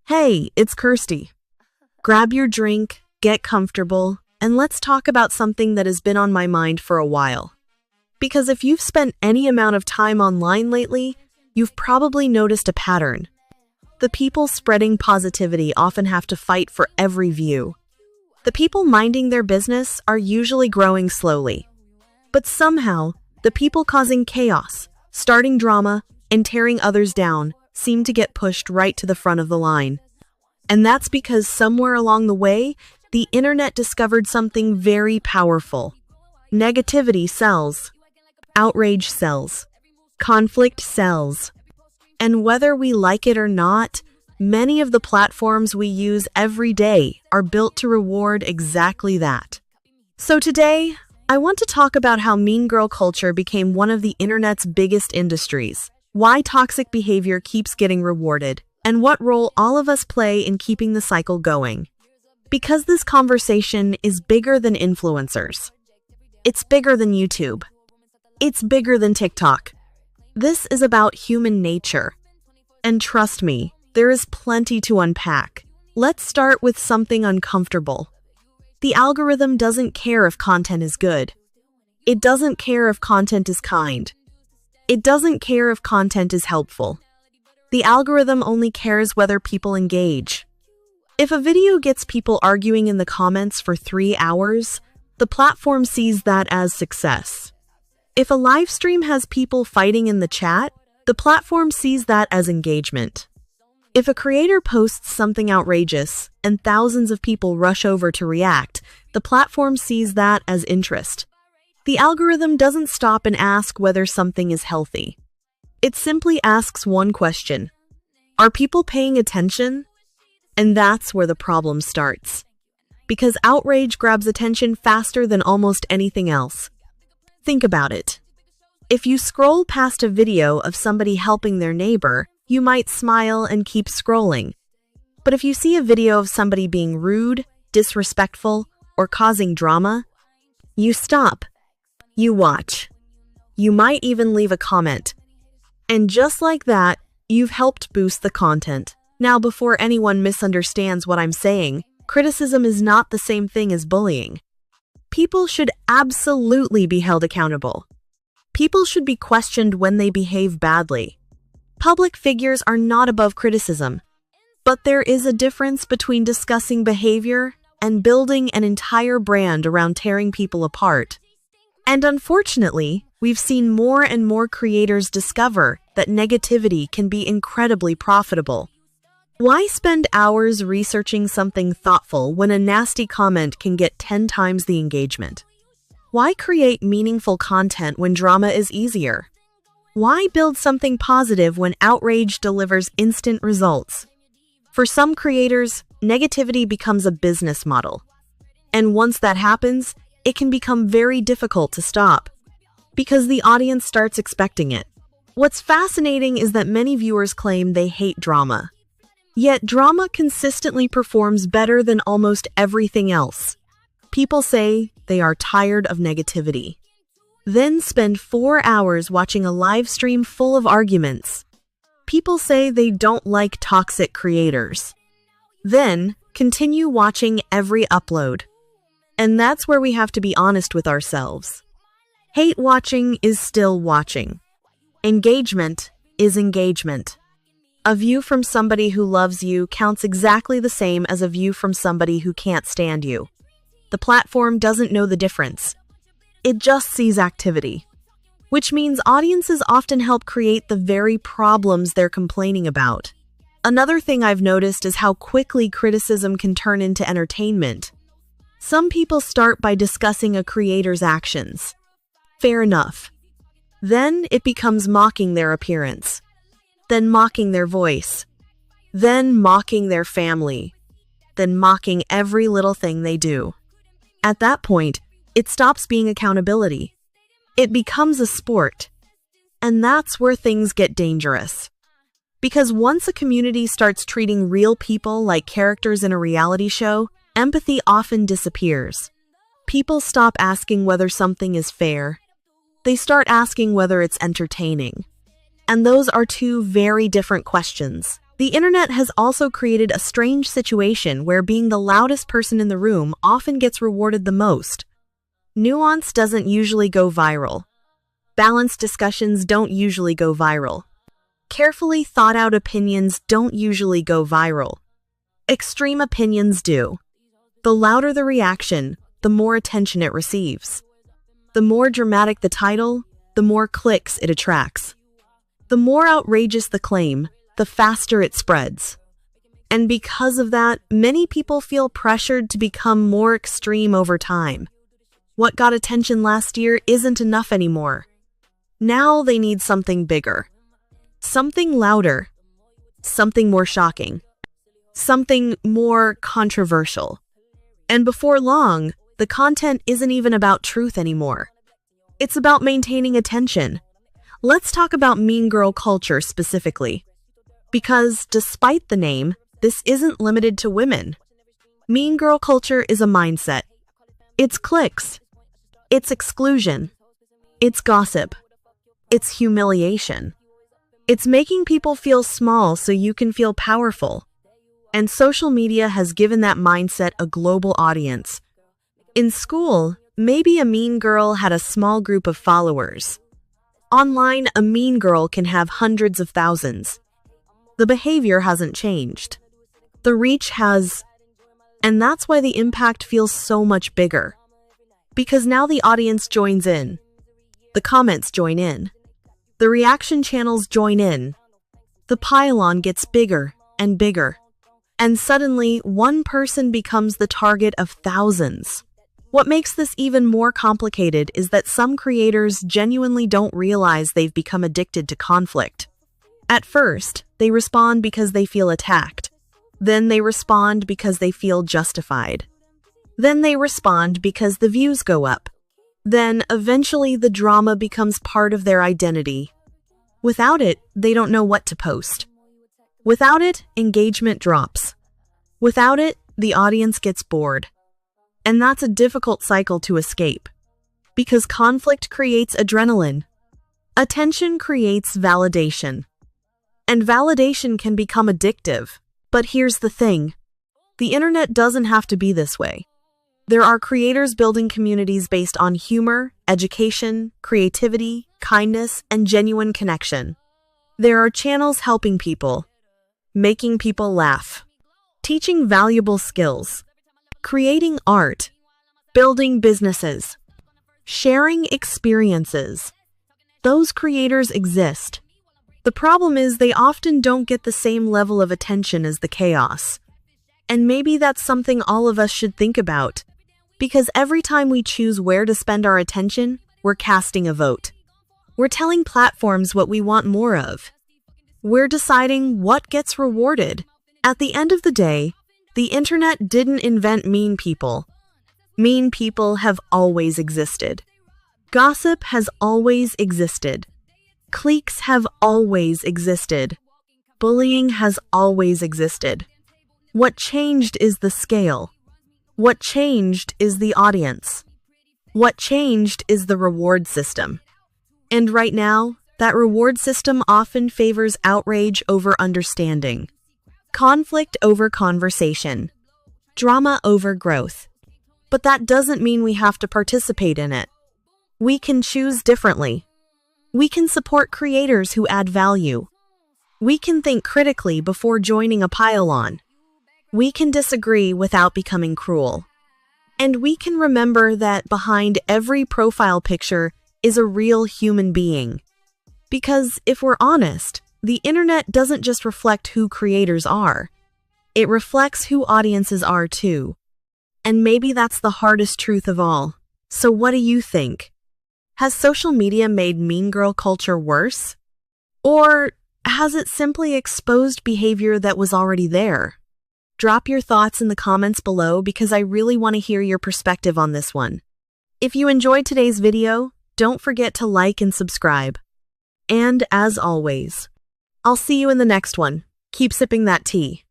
Hey, it's Kirsty. Grab your drink, get comfortable, and let's talk about something that has been on my mind for a while. Because if you've spent any amount of time online lately, you've probably noticed a pattern. The people spreading positivity often have to fight for every view. The people minding their business are usually growing slowly. But somehow, the people causing chaos, starting drama, and tearing others down seem to get pushed right to the front of the line. And that's because somewhere along the way, the internet discovered something very powerful. Negativity sells. Outrage sells. Conflict sells. And whether we like it or not, many of the platforms we use every day are built to reward exactly that. So today, I want to talk about how mean girl culture became one of the internet's biggest industries, why toxic behavior keeps getting rewarded, and what role all of us play in keeping the cycle going. Because this conversation is bigger than influencers. It's bigger than YouTube. It's bigger than TikTok. This is about human nature. And trust me, there is plenty to unpack. Let's start with something uncomfortable. The algorithm doesn't care if content is good. It doesn't care if content is kind. It doesn't care if content is helpful. The algorithm only cares whether people engage. If a video gets people arguing in the comments for 3 hours, the platform sees that as success. If a live stream has people fighting in the chat, the platform sees that as engagement. If a creator posts something outrageous and thousands of people rush over to react, the platform sees that as interest. The algorithm doesn't stop and ask whether something is healthy. It simply asks one question: are people paying attention? And that's where the problem starts. Because outrage grabs attention faster than almost anything else. Think about it. If you scroll past a video of somebody helping their neighbor, you might smile and keep scrolling. But if you see a video of somebody being rude, disrespectful, or causing drama, you stop. You watch. You might even leave a comment. And just like that, you've helped boost the content. Now, before anyone misunderstands what I'm saying, criticism is not the same thing as bullying. People should absolutely be held accountable. People should be questioned when they behave badly. Public figures are not above criticism. But there is a difference between discussing behavior and building an entire brand around tearing people apart. And unfortunately, we've seen more and more creators discover that negativity can be incredibly profitable. Why spend hours researching something thoughtful when a nasty comment can get 10 times the engagement? Why create meaningful content when drama is easier? Why build something positive when outrage delivers instant results? For some creators, negativity becomes a business model. And once that happens, it can become very difficult to stop, because the audience starts expecting it. What's fascinating is that many viewers claim they hate drama. Yet drama consistently performs better than almost everything else. People say they are tired of negativity. Then spend 4 hours watching a live stream full of arguments. People say they don't like toxic creators. Then continue watching every upload. And that's where we have to be honest with ourselves. Hate watching is still watching. Engagement is engagement. A view from somebody who loves you counts exactly the same as a view from somebody who can't stand you. The platform doesn't know the difference. It just sees activity. Which means audiences often help create the very problems they're complaining about. Another thing I've noticed is how quickly criticism can turn into entertainment. Some people start by discussing a creator's actions. Fair enough. Then it becomes mocking their appearance. Then mocking their voice, then mocking their family, then mocking every little thing they do. At that point, it stops being accountability. It becomes a sport. And that's where things get dangerous. Because once a community starts treating real people like characters in a reality show, empathy often disappears. People stop asking whether something is fair. They start asking whether it's entertaining. And those are two very different questions. The internet has also created a strange situation where being the loudest person in the room often gets rewarded the most. Nuance doesn't usually go viral. Balanced discussions don't usually go viral. Carefully thought out opinions don't usually go viral. Extreme opinions do. The louder the reaction, the more attention it receives. The more dramatic the title, the more clicks it attracts. The more outrageous the claim, the faster it spreads. And because of that, many people feel pressured to become more extreme over time. What got attention last year isn't enough anymore. Now they need something bigger. Something louder. Something more shocking. Something more controversial. And before long, the content isn't even about truth anymore. It's about maintaining attention. Let's talk about mean girl culture specifically. Because despite the name, this isn't limited to women. Mean girl culture is a mindset. It's clicks. It's exclusion. It's gossip. It's humiliation. It's making people feel small so you can feel powerful. And social media has given that mindset a global audience. In school, maybe a mean girl had a small group of followers. Online, a mean girl can have hundreds of thousands. The behavior hasn't changed. The reach has, and that's why the impact feels so much bigger. Because now the audience joins in. The comments join in. The reaction channels join in. The pile-on gets bigger and bigger. And suddenly, one person becomes the target of thousands. What makes this even more complicated is that some creators genuinely don't realize they've become addicted to conflict. At first, they respond because they feel attacked. Then they respond because they feel justified. Then they respond because the views go up. Then, eventually, the drama becomes part of their identity. Without it, they don't know what to post. Without it, engagement drops. Without it, the audience gets bored. And that's a difficult cycle to escape. Because conflict creates adrenaline. Attention creates validation. And validation can become addictive. But here's the thing. The internet doesn't have to be this way. There are creators building communities based on humor, education, creativity, kindness, and genuine connection. There are channels helping people, making people laugh, teaching valuable skills, creating art, building businesses, sharing experiences. Those creators exist. The problem is they often don't get the same level of attention as the chaos. And maybe that's something all of us should think about. Because every time we choose where to spend our attention, we're casting a vote. We're telling platforms what we want more of. We're deciding what gets rewarded. At the end of the day, the internet didn't invent mean people. Mean people have always existed. Gossip has always existed. Cliques have always existed. Bullying has always existed. What changed is the scale. What changed is the audience. What changed is the reward system. And right now, that reward system often favors outrage over understanding, conflict over conversation, drama over growth. But that doesn't mean we have to participate in it. We can choose differently. We can support creators who add value. We can think critically before joining a pile-on. We can disagree without becoming cruel. And we can remember that behind every profile picture is a real human being. Because if we're honest, the internet doesn't just reflect who creators are. It reflects who audiences are too. And maybe that's the hardest truth of all. So what do you think? Has social media made mean girl culture worse? Or has it simply exposed behavior that was already there? Drop your thoughts in the comments below because I really want to hear your perspective on this one. If you enjoyed today's video, don't forget to like and subscribe. And as always, I'll see you in the next one. Keep sipping that tea.